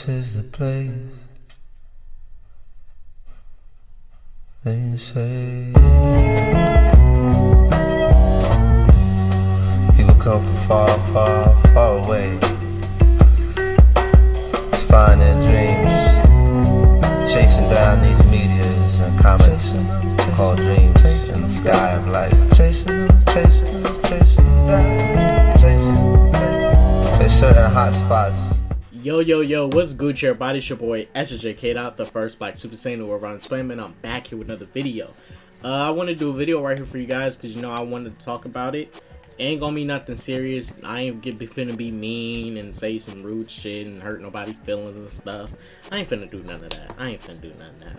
This is the place. They say people come from far, far, far away to find their dreams, chasing down these meteors and comets called dreams in the sky of life. There's certain hot spots. Yo, what's good, everybody? It's your boy ssjk-dots, the first Black Super Saiyan who around Spam, I'm back here with another video. I want to do a video right here for you guys because, you know, I wanted to talk about it. Ain't gonna be nothing serious. I ain't finna be mean and say some rude shit and hurt nobody's feelings and stuff. I ain't finna do none of that. I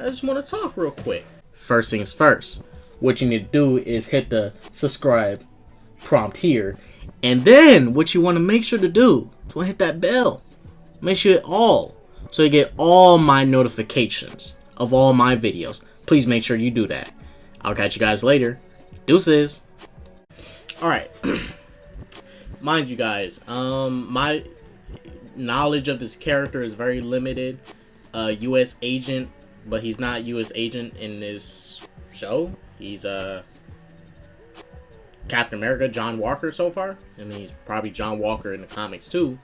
just want to talk real quick. First things first, what you need to do is hit the subscribe prompt here. And then what you want to make sure to do is hit that bell. Make sure it all, so you get all my notifications of all my videos. Please make sure you do that. I'll catch you guys later. Deuces. Alright. Mind you guys, my knowledge of this character is very limited. US agent, but he's not US agent in this show. He's Captain America, John Walker so far. I mean, he's probably John Walker in the comics too.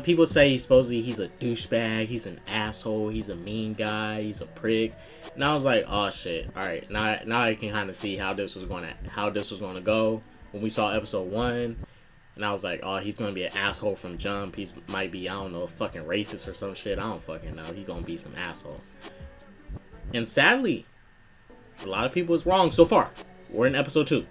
People say supposedly he's a douchebag, he's an asshole, he's a mean guy, he's a prick. And I was like, oh shit. Alright, now I can kind of see how this was gonna go when we saw episode 1. And I was like, oh, he's gonna be an asshole from jump. He might be, I don't know, fucking racist or some shit. I don't fucking know. He's gonna be some asshole. And sadly, a lot of people is wrong so far. We're in episode 2.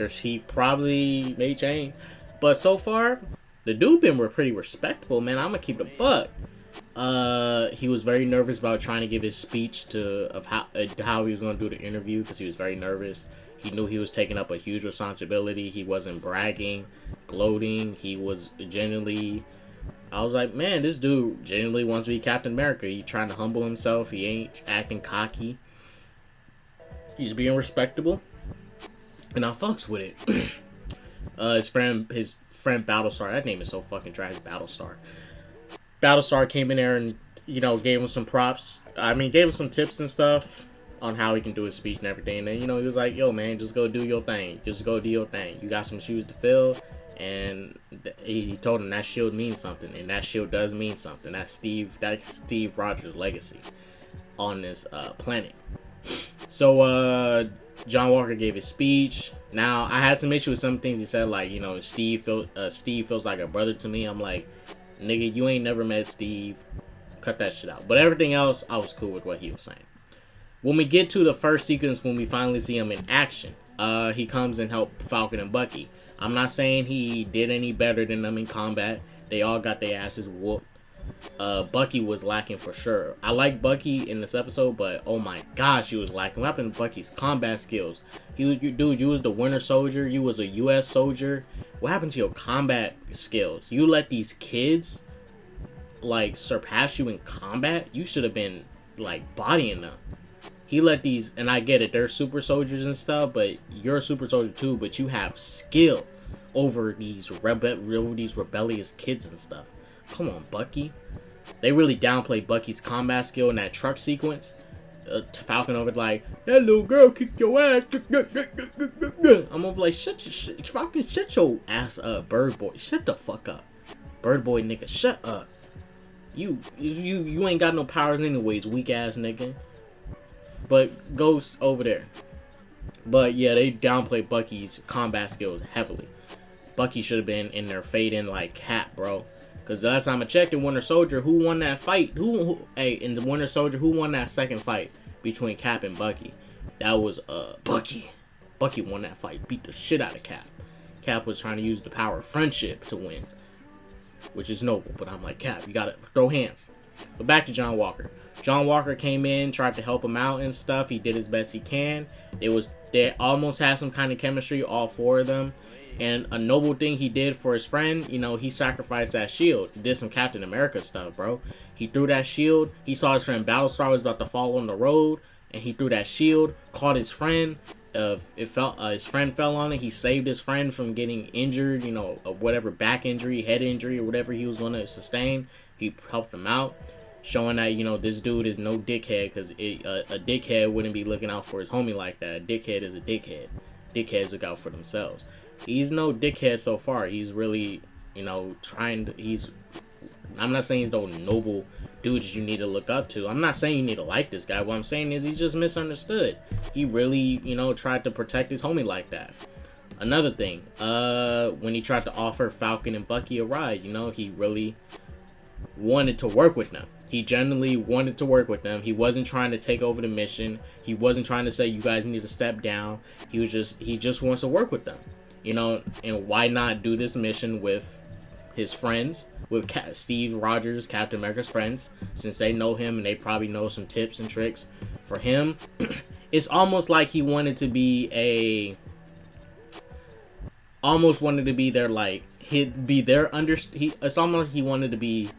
He probably may change, but so far the dude been pretty respectable, man. I'm gonna keep the buck. He was very nervous about trying to give his speech of how he was gonna do the interview because he was very nervous. He knew he was taking up a huge responsibility. He wasn't bragging, gloating. He was genuinely. I was like, man, this dude genuinely wants to be Captain America. He trying to humble himself. He ain't acting cocky. He's being respectable, and I fucks with it. His friend Battlestar, that name is so fucking trash. Battlestar came in there and, you know, gave him some props. I mean, gave him some tips and stuff on how he can do his speech and everything. And then, you know, he was like, yo, man, just go do your thing. Just go do your thing. You got some shoes to fill. And he told him that shield means something. And that shield does mean something. That's Steve Rogers' legacy on this planet. So, John Walker gave his speech. Now, I had some issue with some things he said, like, you know, Steve feels like a brother to me. I'm like, nigga, you ain't never met Steve. Cut that shit out. But everything else, I was cool with what he was saying. When we get to the first sequence, when we finally see him in action, he comes and helps Falcon and Bucky. I'm not saying he did any better than them in combat. They all got their asses whooped. Bucky was lacking for sure. I like Bucky in this episode, but oh my gosh, he was lacking. What happened to Bucky's combat skills? Dude, you was the Winter Soldier. You was a U.S. soldier. What happened to your combat skills? You let these kids like surpass you in combat? You should have been like bodying them. He let these, and I get it, they're super soldiers and stuff, but you're a super soldier too. But you have skill over these rebellious kids and stuff. Come on, Bucky. They really downplayed Bucky's combat skill in that truck sequence. Falcon over like, that little girl kicked your ass. I'm over like, Falcon, shut your ass up, Bird Boy. Shut the fuck up. Bird Boy nigga, shut up. You ain't got no powers anyways, weak ass nigga. But Ghost over there. But yeah, they downplayed Bucky's combat skills heavily. Bucky should have been in there fading like Cap, bro. Because the last time I checked in Winter Soldier, who won that fight? In the Winter Soldier, who won that second fight between Cap and Bucky? That was Bucky. Bucky won that fight, beat the shit out of Cap. Cap was trying to use the power of friendship to win, which is noble. But I'm like, Cap, you gotta throw hands. But back to John Walker. John Walker came in, tried to help him out and stuff. He did as best he can. They almost had some kind of chemistry, all four of them. And a noble thing he did for his friend, you know, he sacrificed that shield. He did some Captain America stuff, bro. He threw that shield. He saw his friend Battlestar was about to fall on the road, and he threw that shield, caught his friend. His friend fell on it. He saved his friend from getting injured, you know, of whatever back injury, head injury, or whatever he was going to sustain. He helped him out, showing that, you know, this dude is no dickhead, because a dickhead wouldn't be looking out for his homie like that. A dickhead is a dickhead. Dickheads look out for themselves. He's no dickhead so far. He's really, you know, I'm not saying he's no noble dude that you need to look up to. I'm not saying you need to like this guy. What I'm saying is he's just misunderstood. He really, you know, tried to protect his homie like that. Another thing, when he tried to offer Falcon and Bucky a ride, you know, he really wanted to work with them. He genuinely wanted to work with them. He wasn't trying to take over the mission. He wasn't trying to say you guys need to step down. He just wants to work with them, you know. And why not do this mission with his friends, with Steve Rogers, Captain America's friends, since they know him and they probably know some tips and tricks for him. It's almost like he wanted to be their, like, it's almost like he wanted to be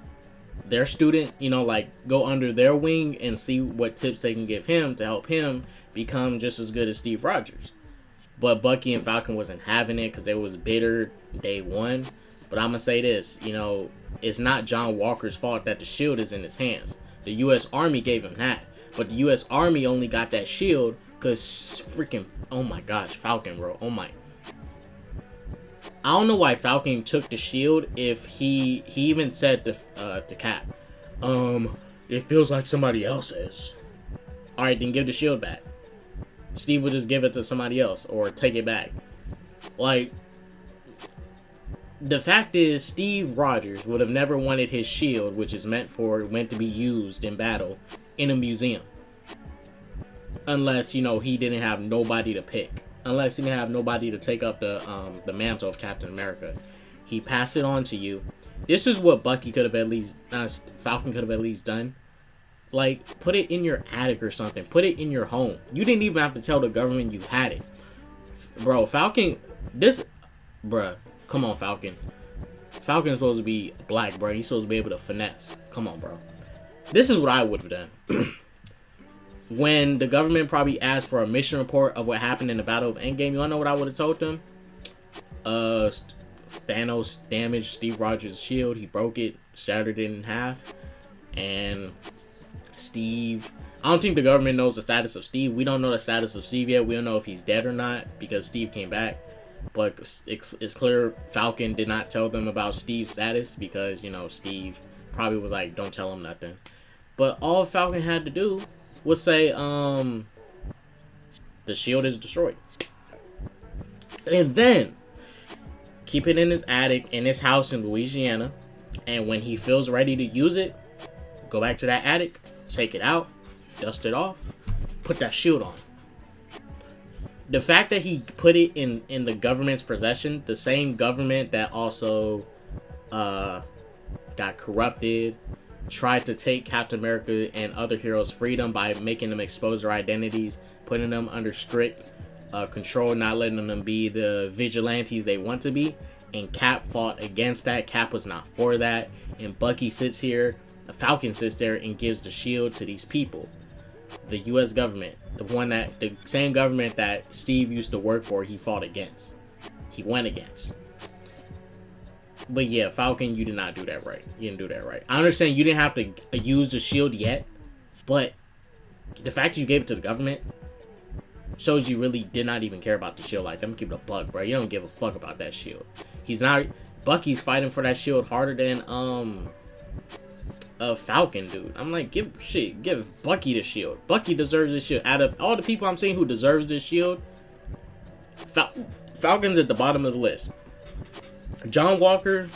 their student, you know, like go under their wing and see what tips they can give him to help him become just as good as Steve Rogers. But Bucky and Falcon wasn't having it because they was bitter day one. But I'm gonna say this, you know, it's not John Walker's fault that the shield is in his hands. The U.S. Army gave him that, but the U.S. Army only got that shield because freaking, oh my gosh, Falcon, bro, oh my. I don't know why Falcon took the shield. If he even said to Cap, it feels like somebody else's. All right, then give the shield back. Steve would just give it to somebody else or take it back. Like, the fact is, Steve Rogers would have never wanted his shield, which is meant to be used in battle, in a museum, unless, you know, he didn't have nobody to pick. Unless he didn't have nobody to take up the mantle of Captain America. He passed it on to you. This is what Bucky could have Falcon could have at least done. Like, put it in your attic or something. Put it in your home. You didn't even have to tell the government you had it. Bro, Falcon, come on, Falcon. Falcon's supposed to be black, bro. He's supposed to be able to finesse. Come on, bro. This is what I would have done. When the government probably asked for a mission report of what happened in the Battle of Endgame, you wanna know what I would have told them? Thanos damaged Steve Rogers' shield. He broke it, shattered it in half. And Steve, I don't think the government knows the status of Steve. We don't know the status of Steve yet. We don't know if he's dead or not because Steve came back. But it's clear Falcon did not tell them about Steve's status because, you know, Steve probably was like, don't tell him nothing. But all Falcon had to do was say, the shield is destroyed. And then keep it in his attic, in his house in Louisiana. And when he feels ready to use it, go back to that attic, take it out, dust it off, put that shield on. The fact that he put it in the government's possession, the same government that also got corrupted, tried to take Captain America and other heroes' freedom by making them expose their identities, putting them under strict control, not letting them be the vigilantes they want to be. And Cap fought against that. Cap was not for that. And Bucky sits here, Falcon sits there and gives the shield to these people. The U.S. government, the same government that Steve used to work for, he fought against. He went against. But yeah, Falcon, you did not do that right. You didn't do that right. I understand you didn't have to use the shield yet, but the fact that you gave it to the government shows you really did not even care about the shield. Like, them keep it a buck, bro. You don't give a fuck about that shield. Bucky's fighting for that shield harder than Falcon, dude. I'm like, give Bucky the shield. Bucky deserves this shield. Out of all the people I'm seeing who deserves this shield, Falcon's at the bottom of the list. John Walker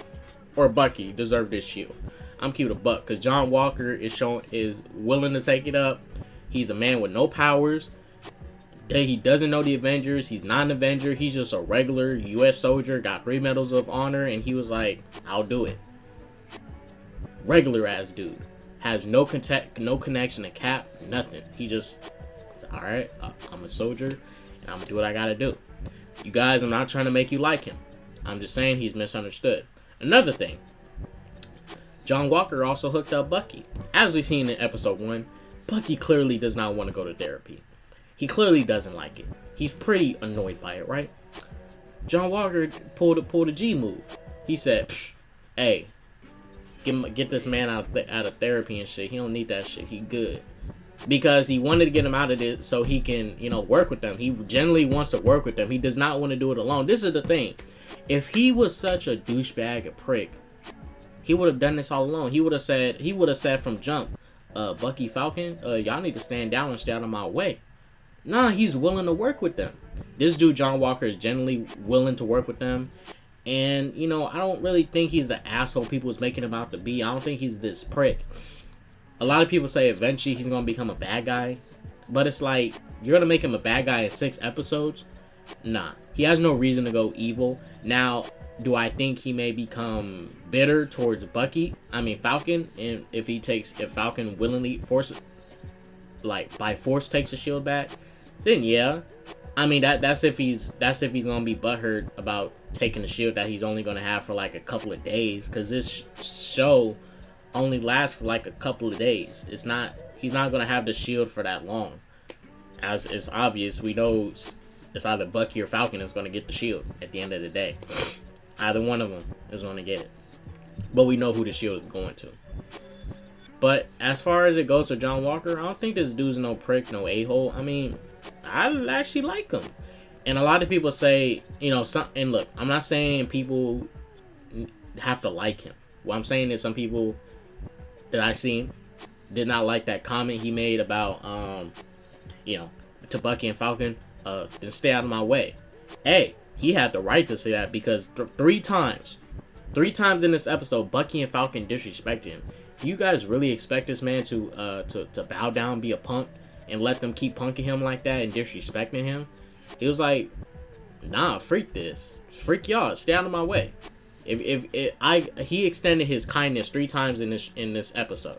or Bucky deserve this shield. I'm keeping a buck because John Walker is willing to take it up. He's a man with no powers. He doesn't know the Avengers. He's not an Avenger. He's just a regular U.S. soldier. Got 3 medals of honor, and he was like, "I'll do it." Regular ass dude, has no connection to Cap, nothing. He just, all right, I'm a soldier, and I'm gonna do what I gotta do. You guys, I'm not trying to make you like him. I'm just saying he's misunderstood. Another thing, John Walker also hooked up Bucky. As we've seen in episode 1, Bucky clearly does not want to go to therapy. He clearly doesn't like it. He's pretty annoyed by it, right? John Walker pulled a G move. He said, "Hey, get this man out of therapy and shit. He don't need that shit. He good. Because he wanted to get him out of it so he can, you know, work with them. He generally wants to work with them. He does not want to do it alone. This is the thing. If he was such a douchebag, a prick, he would have done this all alone. He would have said from jump, Bucky, Falcon, y'all need to stand down and stay out of my way. Nah, he's willing to work with them. This dude, John Walker, is generally willing to work with them. And, you know, I don't really think he's the asshole people is making him out to be. I don't think he's this prick. A lot of people say eventually he's going to become a bad guy. But it's like, you're going to make him a bad guy in 6 episodes? Nah. He has no reason to go evil. Now, do I think he may become bitter towards Falcon? And if Falcon willingly by force takes the shield back, then yeah. I mean, that's if he's going to be butthurt about taking the shield that he's only going to have for like a couple of days. Because this show only lasts for like a couple of days. He's not going to have the shield for that long. As it's obvious, we know it's either Bucky or Falcon is going to get the shield at the end of the day. Either one of them is going to get it. But we know who the shield is going to. But as far as it goes to John Walker, I don't think this dude's no prick, no a-hole. I mean, I actually like him. And a lot of people say, you know, and look, I'm not saying people have to like him. What I'm saying is some people that I seen did not like that comment he made about, you know, to Bucky and Falcon, then stay out of my way. Hey, he had the right to say that because 3 times in this episode, Bucky and Falcon disrespected him. You guys really expect this man to bow down, be a punk, and let them keep punking him like that and disrespecting him? He was like, nah, freak this. Freak y'all. Stay out of my way. He extended his kindness 3 times in this episode.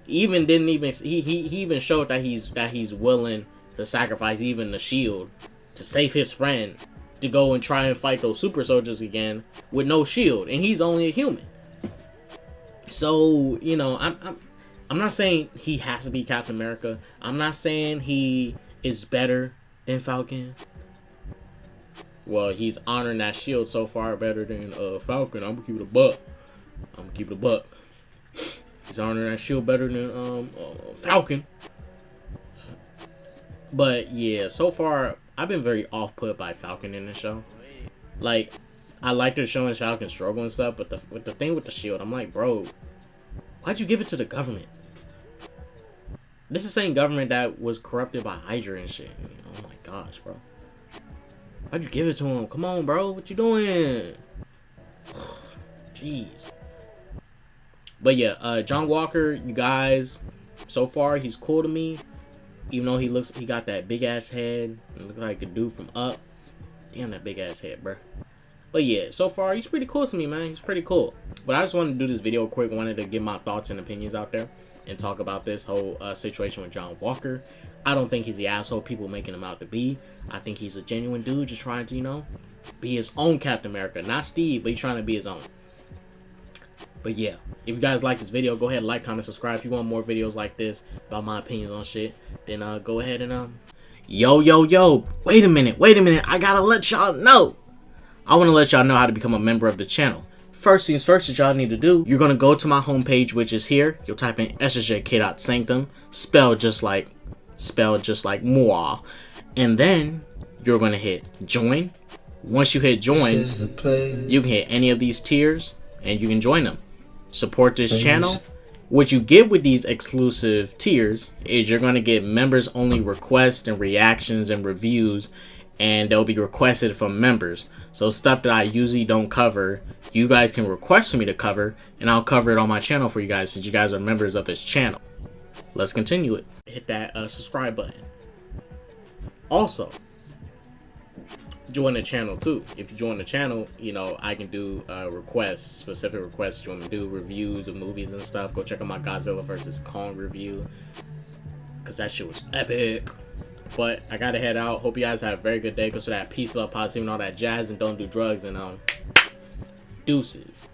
He even showed that he's willing to sacrifice even the shield to save his friend to go and try and fight those super soldiers again with no shield, and he's only a human. So, you know, I'm not saying he has to be Captain America. I'm not saying he is better than Falcon. Well, he's honoring that shield so far better than Falcon. I'm gonna keep it a buck. He's honoring that shield better than Falcon. But yeah, so far I've been very off-put by Falcon in the show. Like, I like the showing Falcon struggle and stuff, but the thing with the shield, I'm like, bro, why'd you give it to the government? This is the same government that was corrupted by Hydra and shit. Oh my gosh, bro. Why'd you give it to him? Come on, bro. What you doing? Jeez. But yeah, John Walker, you guys, so far he's cool to me. Even though he got that big ass head and look like a dude from Up. Damn, that big ass head, bro. But yeah, so far he's pretty cool to me, man. He's pretty cool. But I just wanted to do this video quick. I wanted to get my thoughts and opinions out there and talk about this whole situation with John Walker. I don't think he's the asshole people making him out to be. I think he's a genuine dude just trying to, you know, be his own Captain America. Not Steve, but he's trying to be his own. But yeah, if you guys like this video, go ahead, like, comment, subscribe. If you want more videos like this about my opinions on shit, then go ahead and yo, wait a minute, I gotta let y'all know. I want to let y'all know how to become a member of the channel. First things first that y'all need to do, you're gonna go to my homepage, which is here. You'll type in ssjk-dots, spelled just like moi, and then you're gonna hit join. Once you hit join, you can hit any of these tiers and you can join them. Support this channel. What you get with these exclusive tiers is you're going to get members only requests and reactions and reviews, and they'll be requested from members. So stuff that I usually don't cover, you guys can request for me to cover, and I'll cover it on my channel for you guys since you guys are members of this channel. Let's continue it. Hit that subscribe button. Also, join the channel too. If you join the channel, you know, I can do requests, specific requests you want me to do, reviews of movies and stuff. Go check out my Godzilla vs. Kong review, because that shit was epic. But I gotta head out. Hope you guys have a very good day. Go to that peace, love, positivity, and all that jazz, and don't do drugs, and deuces.